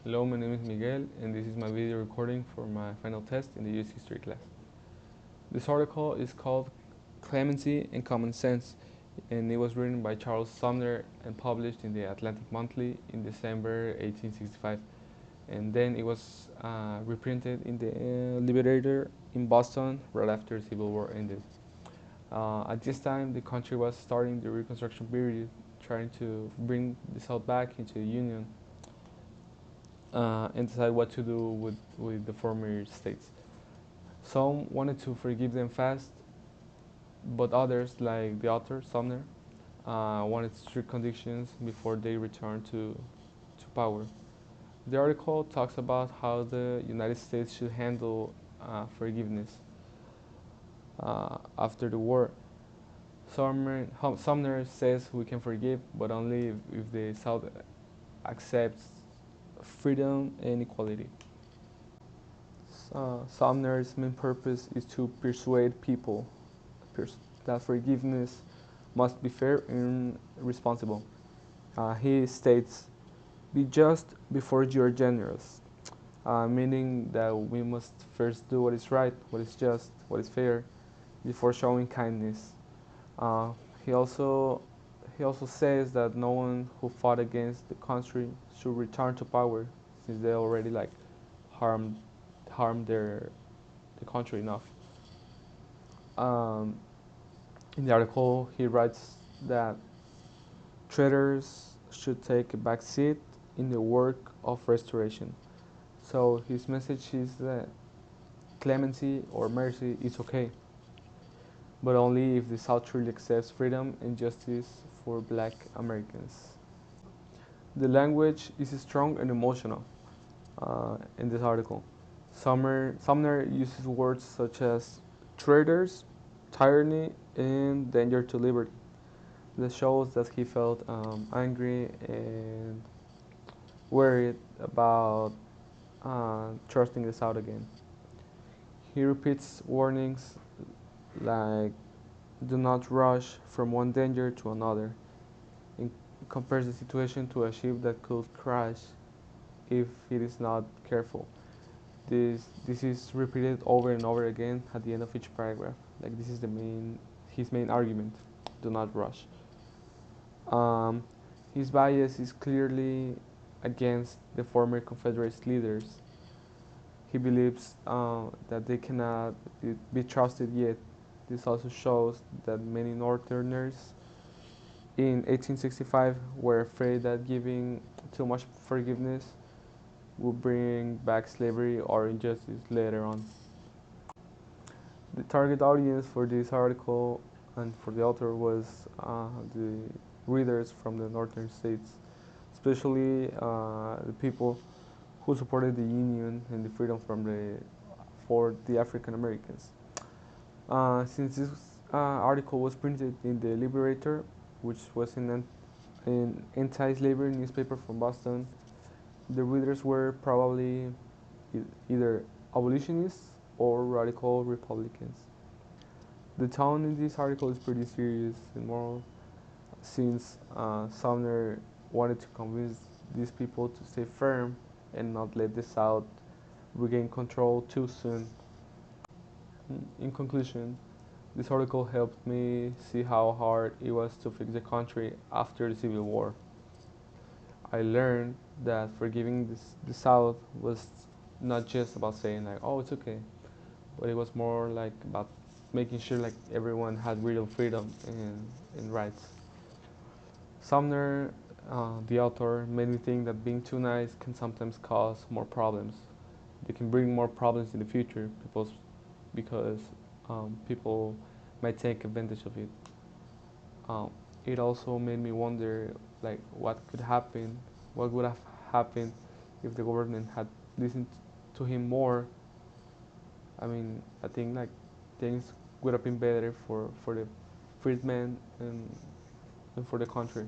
Hello, my name is Miguel, and this is my video recording for my final test in the US History class. This article is called Clemency and Common Sense, and it was written by Charles Sumner and published in the Atlantic Monthly in December 1865. And then it was reprinted in the Liberator in Boston right after the Civil War ended. At this time, the country was starting the Reconstruction period, trying to bring the South back into the Union and decide what to do with the former states. Some wanted to forgive them fast, but others, like the author, Sumner, wanted strict conditions before they returned to power. The article talks about how the United States should handle forgiveness after the war. Sumner says we can forgive, but only if the South accepts freedom and equality. Sumner's main purpose is to persuade people that forgiveness must be fair and responsible. He states, "Be just before you are generous," meaning that we must first do what is right, what is just, what is fair, before showing kindness. Uh, he also he also says that no one who fought against the country should return to power, since they already harmed harmed the country enough. Um, in the article, he writes that traitors should take a back seat in the work of restoration. So his message is that clemency or mercy is okay, but only if the South truly accepts freedom and justice for Black Americans. The language is strong and emotional in this article. Sumner uses words such as traitors, tyranny, and danger to liberty. This shows that he felt angry and worried about trusting the South again. He repeats warnings like do not rush from one danger to another, and compares the situation to a ship that could crash if it is not careful. This is repeated over and over again at the end of each paragraph. Like this is his main argument. Do not rush. Um, his bias is clearly against the former Confederate leaders. He believes that they cannot be trusted yet. This also shows that many Northerners in 1865 were afraid that giving too much forgiveness would bring back slavery or injustice later on. The target audience for this article and for the author was the readers from the northern states, especially the people who supported the Union and the freedom for the African Americans. Since this article was printed in the Liberator, which was an anti-slavery newspaper from Boston, the readers were probably either abolitionists or radical Republicans. The tone in this article is pretty serious and moral, since Sumner wanted to convince these people to stay firm and not let the South regain control too soon. In conclusion, this article helped me see how hard it was to fix the country after the Civil War. I learned that forgiving the South was not just about saying like, "Oh, it's okay," but it was more like about making sure like everyone had real freedom and rights. Sumner, the author, made me think that being too nice can sometimes cause more problems. They can bring more problems in the future because people might take advantage of it. Um, it also made me wonder like what would have happened if the government had listened to him more. I mean, I think like things would have been better for the freedmen and for the country.